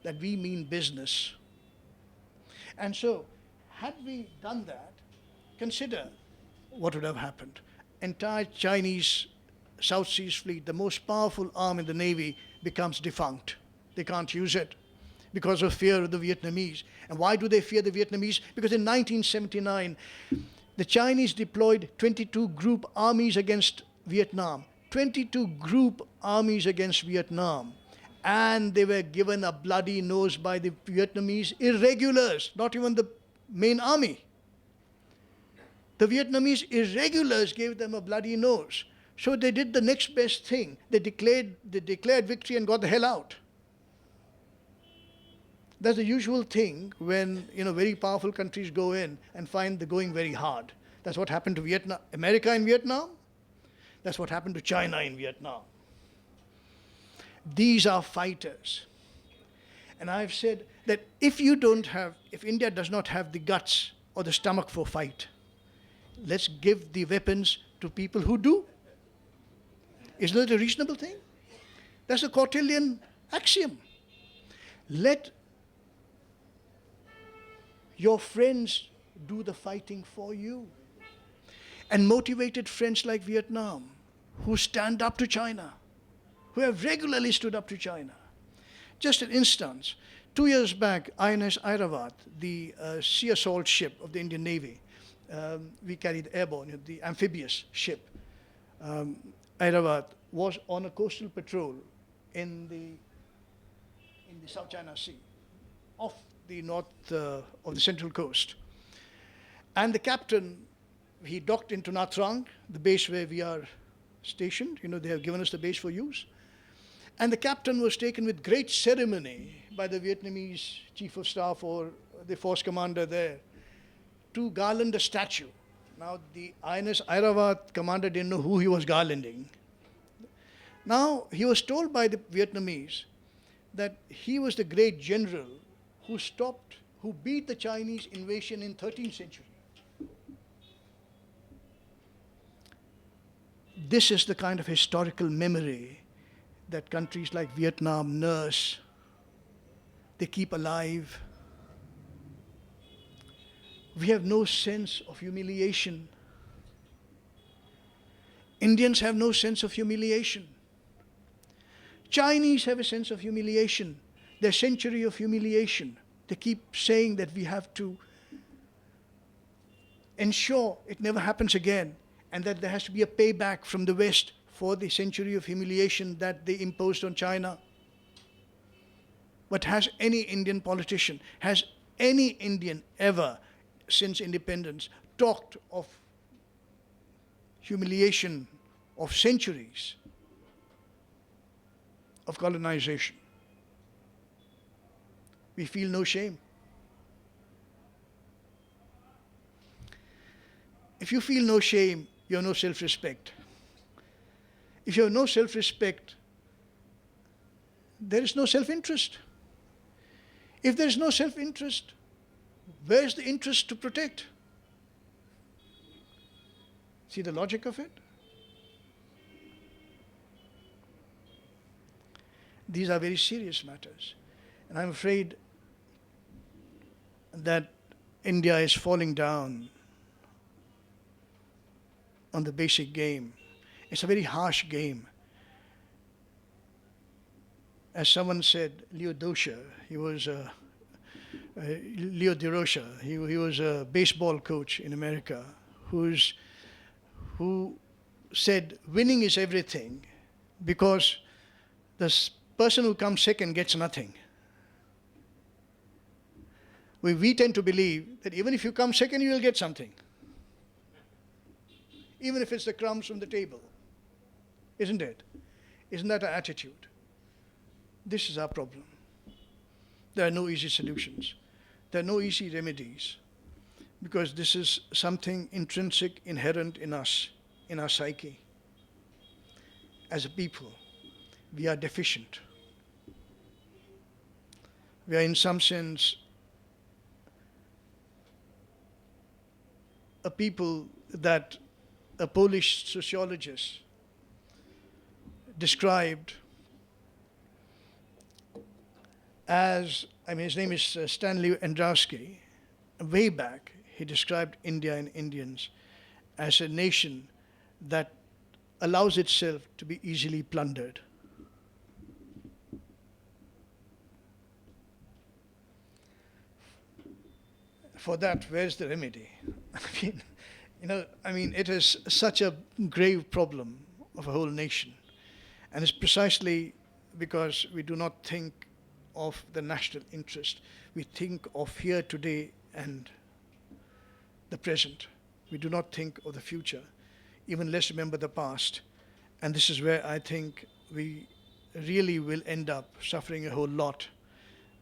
that we mean business. And so, had we done that, consider what would have happened. Entire Chinese South Seas Fleet, the most powerful arm in the Navy, becomes defunct. They can't use it because of fear of the Vietnamese. And why do they fear the Vietnamese? Because in 1979, the Chinese deployed 22 group armies against Vietnam. 22 group armies against Vietnam. And they were given a bloody nose by the Vietnamese irregulars, not even the main army. The Vietnamese irregulars gave them a bloody nose. So they did the next best thing. They declared victory and got the hell out. That's the usual thing when very powerful countries go in and find they're going very hard. That's what happened to Vietnam, America in Vietnam. That's what happened to China in Vietnam. These are fighters. And I've said that if India does not have the guts or the stomach for fight, let's give the weapons to people who do. Isn't that a reasonable thing? That's a Cortelian axiom. Let your friends do the fighting for you. And motivated friends like Vietnam, who stand up to China, who have regularly stood up to China. Just an instance, 2 years back, INS Airavat, the sea assault ship of the Indian Navy, we carried airborne, the amphibious ship, Airavat, was on a coastal patrol in the South China Sea, off the north of the central coast. And the captain, he docked into Nha Trang, the base where we are stationed. They have given us the base for use. And the captain was taken with great ceremony by the Vietnamese chief of staff or the force commander there to garland a statue. Now, the INS Airavat commander didn't know who he was garlanding. Now, he was told by the Vietnamese that he was the great general who beat the Chinese invasion in 13th century. This is the kind of historical memory that countries like Vietnam nurse. They keep alive. We have no sense of humiliation. Indians have no sense of humiliation. Chinese have a sense of humiliation. Their century of humiliation. They keep saying that we have to ensure it never happens again, and that there has to be a payback from the West for the century of humiliation that they imposed on China. But has any Indian politician, has any Indian ever, since independence, talked of humiliation of centuries of colonization? We feel no shame. If you feel no shame, you have no self-respect. If you have no self-respect, there is no self-interest. If there is no self-interest, where is the interest to protect? See the logic of it? These are very serious matters. And I'm afraid that India is falling down on the basic game. It's a very harsh game. As someone said, Leo Dosha, Leo DeRocha, he was a baseball coach in America who said winning is everything because the person who comes second gets nothing. We tend to believe that even if you come second, you will get something. Even if it's the crumbs from the table. Isn't it? Isn't that our attitude? This is our problem. There are no easy solutions. There are no easy remedies. Because this is something intrinsic, inherent in us, in our psyche. As a people, we are deficient. We are in some sense a people that a Polish sociologist described his name is Stanley Androwski. Way back, he described India and Indians as a nation that allows itself to be easily plundered. For that, where's the remedy? It is such a grave problem of a whole nation. And it's precisely because we do not think of the national interest. We think of here, today, and the present. We do not think of the future, even less remember the past. And this is where I think we really will end up suffering a whole lot.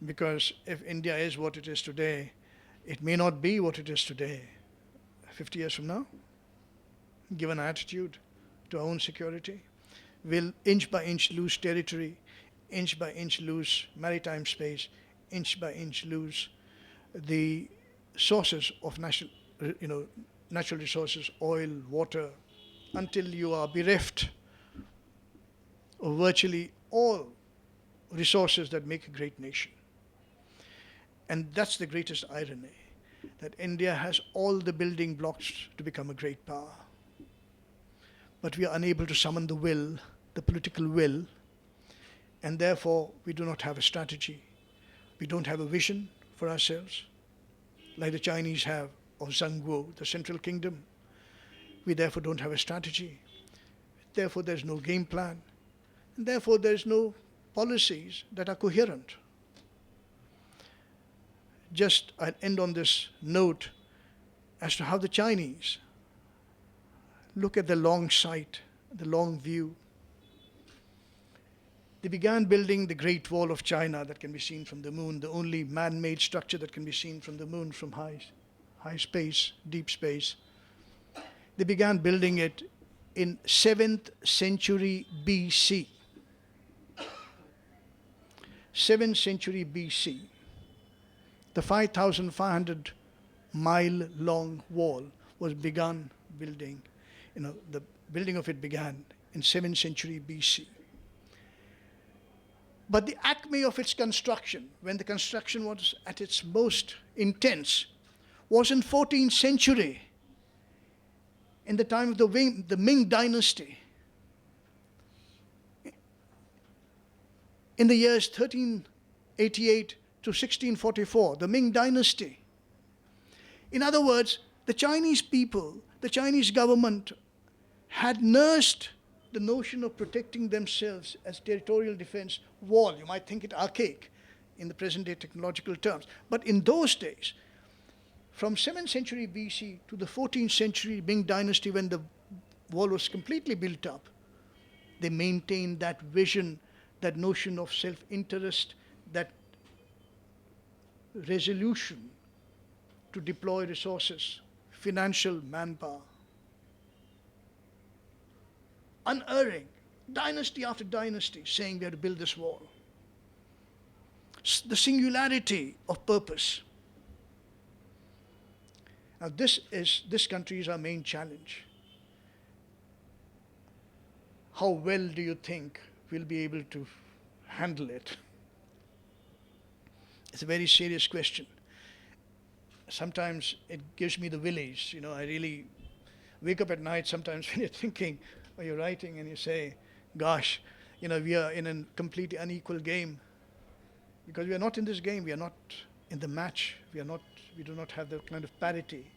Because if India is what it is today, it may not be what it is today 50 years from now, given our attitude to our own security. We'll inch by inch lose territory, inch by inch lose maritime space, inch by inch lose the sources of natural resources, oil, water, until you are bereft of virtually all resources that make a great nation. And that's the greatest irony, that India has all the building blocks to become a great power. But we are unable to summon the will, the political will, and therefore we do not have a strategy. We don't have a vision for ourselves, like the Chinese have of Zhangguo, the central kingdom. We therefore don't have a strategy. Therefore there's no game plan. And therefore there's no policies that are coherent. Just I'll end on this note as to how the Chinese look at the long sight, the long view. They began building the Great Wall of China that can be seen from the moon, the only man-made structure that can be seen from the moon from high space, deep space. They began building it in 7th century BC. 7th century BC. The 5,500 mile long wall was begun building. The building of it began in 7th century BC. But the acme of its construction, when the construction was at its most intense, was in 14th century, in the time of the Ming dynasty. In the years 1388 to 1644, the Ming dynasty. In other words, the Chinese people, the Chinese government had nursed the notion of protecting themselves as territorial defense wall. You might think it archaic in the present day technological terms. But in those days, from 7th century BC to the 14th century Ming dynasty, when the wall was completely built up, they maintained that vision, that notion of self-interest, that resolution to deploy resources, financial manpower. Unerring, dynasty after dynasty, saying we have to build this wall. The singularity of purpose. Now this country is our main challenge. How well do you think we'll be able to handle it? It's a very serious question. Sometimes it gives me the willies. I really wake up at night sometimes when you're thinking, or you're writing and you say, gosh, we are in a completely unequal game. Because we are not in this game, we are not in the match, we do not have the kind of parity,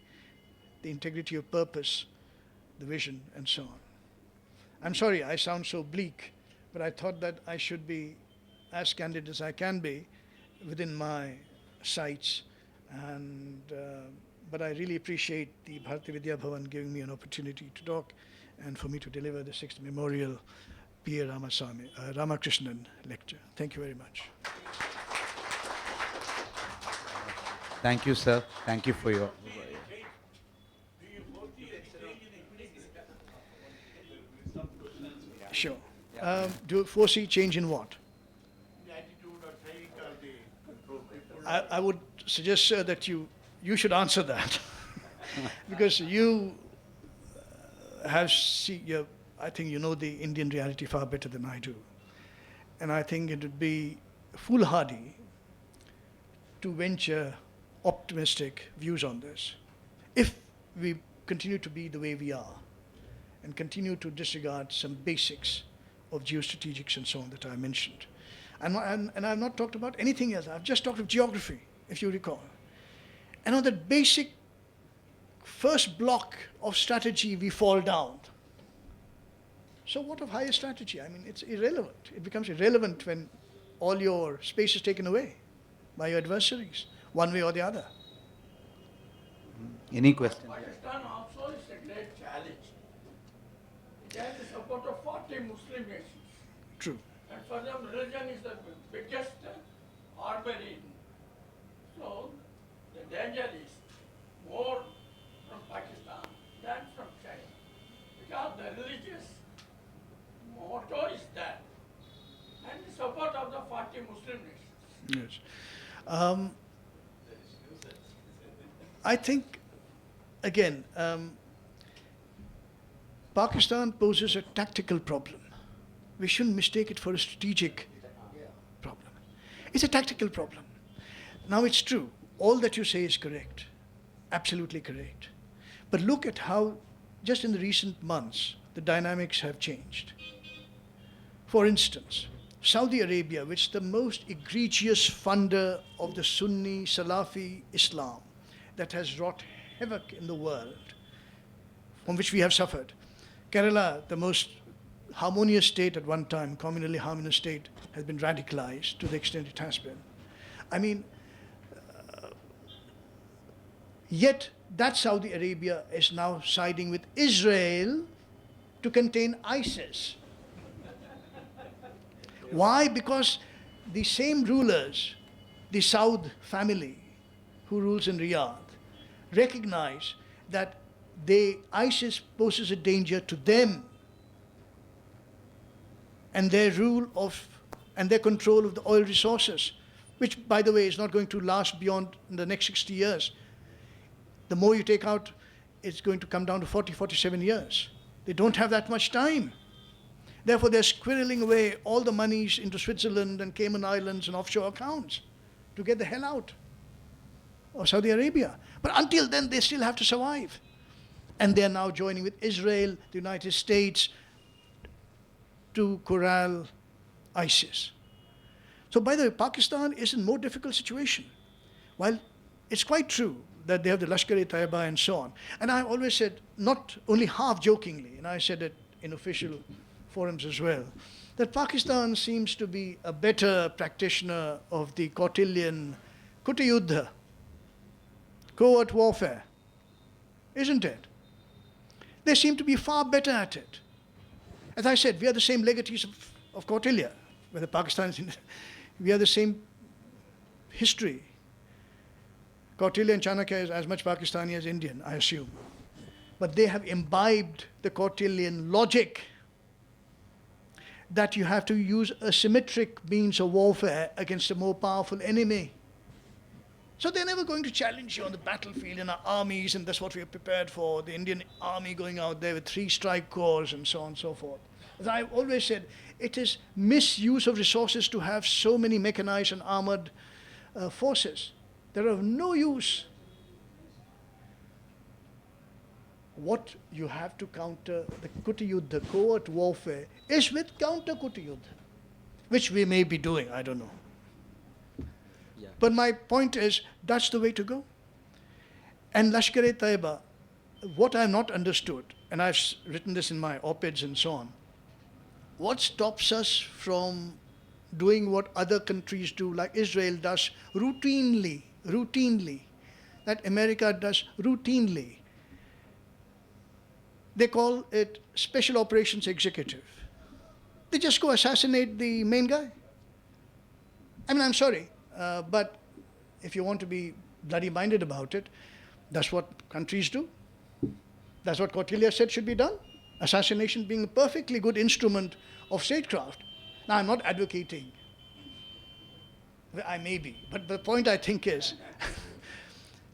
the integrity of purpose, the vision, and so on. I'm sorry I sound so bleak, but I thought that I should be as candid as I can be within my sights. But I really appreciate the Bharatiya Vidya Bhavan giving me an opportunity to talk and for me to deliver the 6th Memorial P.A.Ramakrishnan lecture. Thank you very much. Thank you, sir. Thank you for your... Sure. Do you foresee change in what? I would suggest, sir, that you should answer that. Because you have I think you know the Indian reality far better than I do. And I think it would be foolhardy to venture optimistic views on this. If we continue to be the way we are and continue to disregard some basics of geostrategics and so on that I mentioned, and I've not talked about anything else, I've just talked of geography, if you recall. And on that basic first block of strategy, we fall down. So what of higher strategy? I mean, it's irrelevant. It becomes irrelevant when all your space is taken away by your adversaries, one way or the other. Any question? Pakistan also is a great challenge. It has the support of 40 Muslim nations. True. And for them, religion is the biggest armory. So the danger is more from Pakistan than from China. Because the religious motto is that. And the support of the 40 Muslim nations. Yes. I think, again, Pakistan poses a tactical problem. We shouldn't mistake it for a strategic problem. It's a tactical problem. Now, it's true. All that you say is correct. Absolutely correct. But look at how, just in the recent months, the dynamics have changed. For instance, Saudi Arabia, which is the most egregious funder of the Sunni Salafi Islam that has wrought havoc in the world, from which we have suffered. Kerala, the most harmonious state at one time, communally harmonious state, has been radicalized to the extent it has been. I mean, yet that Saudi Arabia is now siding with Israel to contain ISIS. Why? Because the same rulers, the Saud family who rules in Riyadh, recognize that ISIS poses a danger to them and their rule of and their control of the oil resources, which, by the way, is not going to last beyond the next 60 years. The more you take out, it's going to come down to 40, 47 years. They don't have that much time. Therefore, they're squirreling away all the monies into Switzerland and Cayman Islands and offshore accounts to get the hell out of Saudi Arabia. But until then, they still have to survive. And they're now joining with Israel, the United States, to corral ISIS. So, by the way, Pakistan is in a more difficult situation. While it's quite true that they have the Lashkar-e-Taiba and so on. And I've always said, not only half jokingly, and I said it in official forums as well, that Pakistan seems to be a better practitioner of the Kautilyan Kutayuddha, covert warfare, isn't it? They seem to be far better at it. As I said, we are the same legatees of Kautilya, whether Pakistan is in, we are the same history. Kautilya and Chanakya is as much Pakistani as Indian, I assume. But they have imbibed the Kautilyan logic that you have to use asymmetric means of warfare against a more powerful enemy. So they're never going to challenge you on the battlefield in our armies, and that's what we are prepared for, the Indian army going out there with 3 strike corps and so on and so forth. As I've always said, it is misuse of resources to have so many mechanized and armored forces. They're of no use. What you have to counter the Kutayuddha, covert warfare, is with counter Kutayuddha, which we may be doing, I don't know. Yeah. But my point is, that's the way to go. And Lashkar-e-Taiba, what I have not understood, and I've written this in my op-eds and so on, what stops us from doing what other countries do, like Israel does routinely, that America does routinely? They call it Special Operations Executive. They just go assassinate the main guy. I mean, I'm sorry, but if you want to be bloody minded about it, that's what countries do. That's what Kautilya said should be done. Assassination being a perfectly good instrument of statecraft. Now, I'm not advocating. I may be, but the point I think is,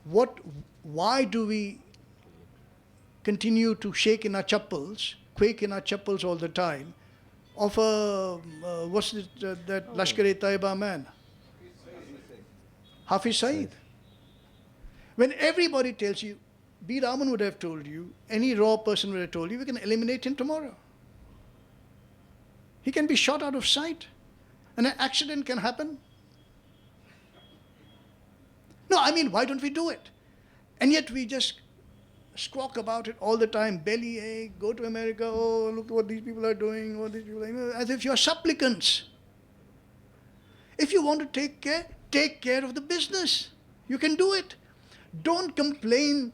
why do we continue to shake in our chappals, quake in our chappals all the time, of a, that Lashkar-e-Taiba man? Hafiz Saeed. When everybody tells you, B. Raman would have told you, any raw person would have told you, we can eliminate him tomorrow. He can be shot out of sight, and an accident can happen. No, I mean, why don't we do it? And yet we just squawk about it all the time, bellyache, go to America, oh, look what these people are doing, what these people are doing, as if you're supplicants. If you want to take care of the business. You can do it. Don't complain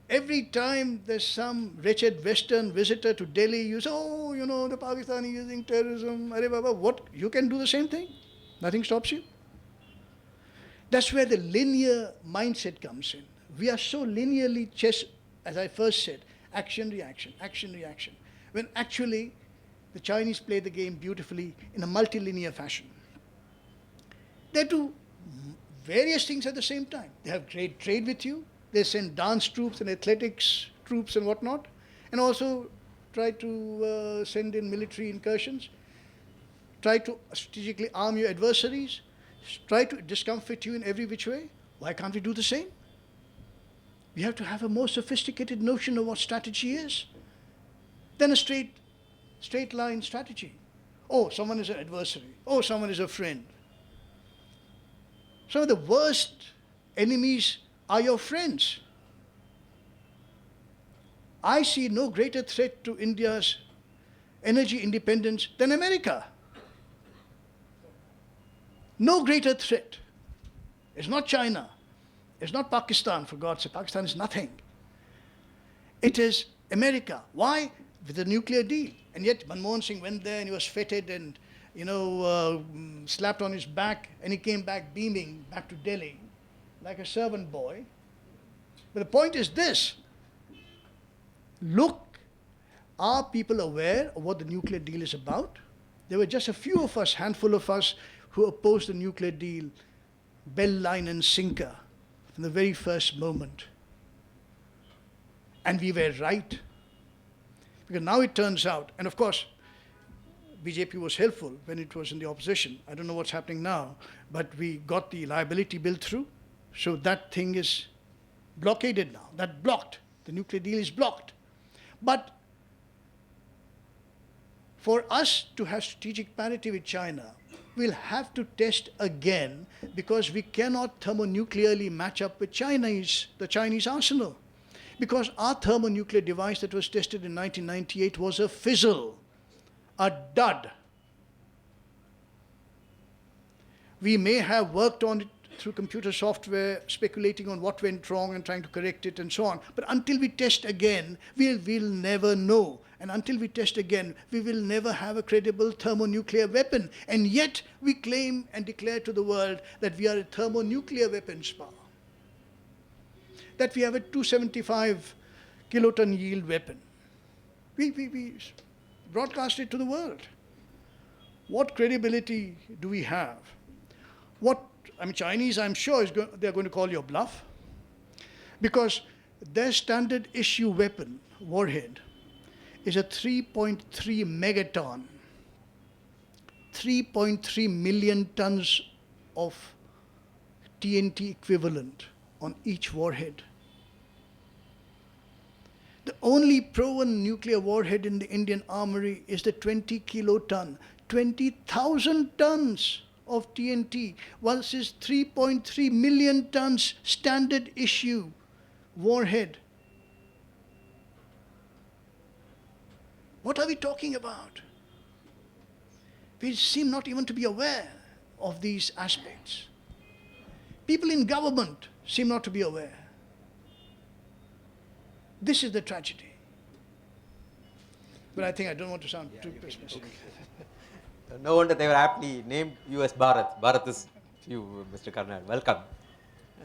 every time there's some wretched Western visitor to Delhi. You say, oh, you know, the Pakistani using terrorism. Arey Baba, what? You can do the same thing. Nothing stops you. That's where the linear mindset comes in. We are so linearly as I first said, action, reaction, action, reaction. When actually the Chinese play the game beautifully in a multilinear fashion. They do various things at the same time. They have great trade with you. They send dance troops and athletics troops and whatnot. And also try to send in military incursions. Try to strategically arm your adversaries. Try to discomfit you in every which way. Why can't we do the same? We have to have a more sophisticated notion of what strategy is than a straight line strategy. Oh, someone is an adversary. Oh, someone is a friend. Some of the worst enemies are your friends. I see no greater threat to India's energy independence than America. No greater threat. It's not China. It's not Pakistan, for God's sake. Pakistan is nothing. It is America. Why? With the nuclear deal. And yet Manmohan Singh went there and he was feted and, slapped on his back, and he came back beaming back to Delhi like a servant boy. But the point is this. Look, are people aware of what the nuclear deal is about? There were just a few of us, handful of us, who opposed the nuclear deal, bell, line and sinker, from the very first moment. And we were right. Because now it turns out, and of course, BJP was helpful when it was in the opposition. I don't know what's happening now, but we got the liability bill through. So that thing is blockaded now. That blocked. The nuclear deal is blocked. But for us to have strategic parity with China, we'll have to test again, because we cannot thermonuclearly match up with the Chinese arsenal. Because our thermonuclear device that was tested in 1998 was a fizzle, a dud. We may have worked on it through computer software, speculating on what went wrong and trying to correct it and so on. But until we test again, we'll never know. And until we test again, we will never have a credible thermonuclear weapon. And yet, we claim and declare to the world that we are a thermonuclear weapons power. That we have a 275 kiloton yield weapon. We broadcast it to the world. What credibility do we have? Chinese, I'm sure, they're going to call your bluff, because their standard issue weapon, warhead, is a 3.3 megaton, 3.3 million tons of TNT equivalent on each warhead. The only proven nuclear warhead in the Indian armory is the 20 kiloton, 20,000 tons of TNT versus 3.3 million tons standard issue warhead. What are we talking about? We seem not even to be aware of these aspects. People in government seem not to be aware. This is the tragedy. But I think I don't want to sound too pessimistic. No wonder they were aptly named you as Bharat. Bharat is you, Mr. Karnad. Welcome.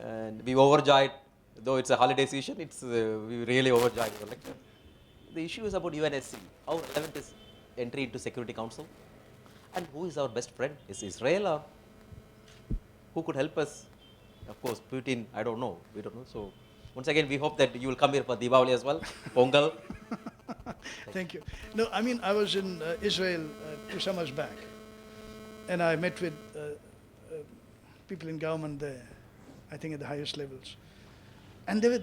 And we overjoyed, though it's a holiday season, we really overjoyed your lecture. The issue is about UNSC. How relevant is entry into Security Council? And who is our best friend? Is Israel, or who could help us? Of course, Putin, I don't know. We don't know. So once again, we hope that you will come here for Diwali as well, Pongal. Thank you. No, I was in Israel 2 summers back, and I met with people in government there. I think at the highest levels. And the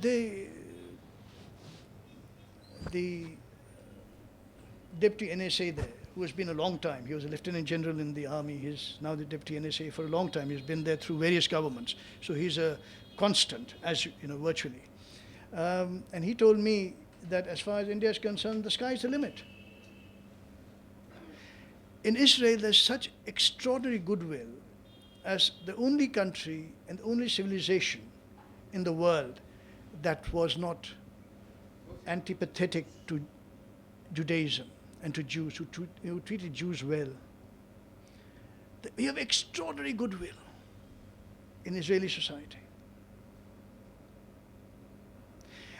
deputy NSA there, who has been a long time, he was a lieutenant general in the army, he's now the deputy NSA for a long time, he's been there through various governments, so he's a constant, as you know, virtually. And he told me that as far as India is concerned, the sky's the limit. In Israel, there's such extraordinary goodwill as the only country and the only civilization in the world that was not antipathetic to Judaism and to Jews, who treated Jews well. We have extraordinary goodwill in Israeli society.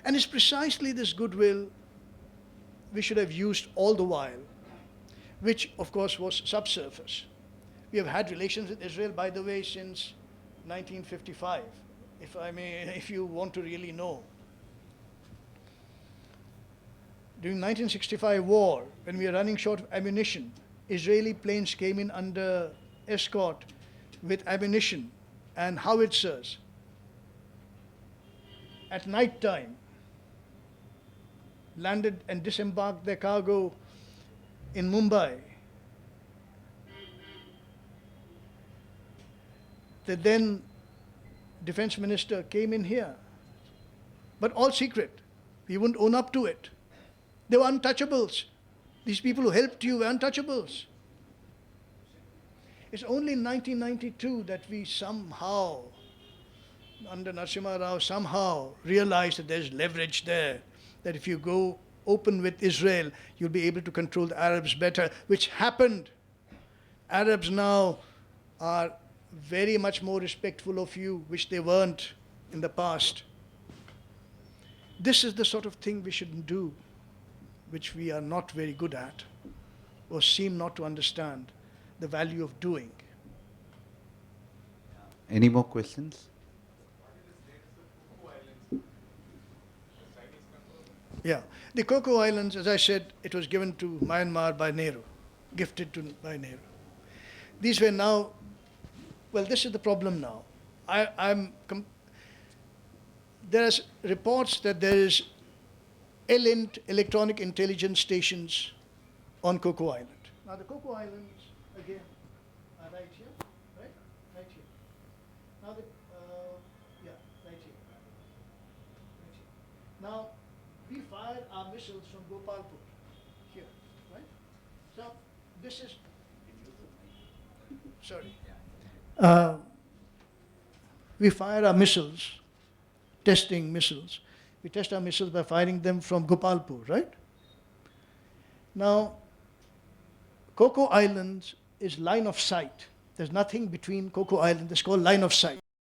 And it's precisely this goodwill we should have used all the while, which of course was subsurface. We have had relations with Israel, by the way, since 1955, if you want to really know. During 1965 war, when we were running short of ammunition, Israeli planes came in under escort with ammunition and howitzers at night time, landed and disembarked their cargo in Mumbai. The then defense minister came in here, but all secret. He wouldn't own up to it. They were untouchables. These people who helped you were untouchables. It's only in 1992 that we somehow, under Narasimha Rao, somehow realized that there's leverage there, that if you go open with Israel, you'll be able to control the Arabs better, which happened. Arabs now are very much more respectful of you, which they weren't in the past. This is the sort of thing we shouldn't do, which we are not very good at, or seem not to understand the value of doing. Any more questions? Yeah, the Cocoa Islands, as I said, it was given to Myanmar by Nehru, gifted by Nehru. These were now, well, this is the problem now. There's reports that there is ELINT, electronic intelligence stations, on Cocoa Island. Now the Cocoa Islands, again, are right here, right? Right here. Now right here. Right here. Now, we fired our missiles from Gopalpur, here, right? So, this is, sorry. We fire our missiles, testing missiles. We test our missiles by firing them from Gopalpur, right? Now, Cocoa Islands is line of sight. There's nothing between Cocoa Island. It's called line of sight.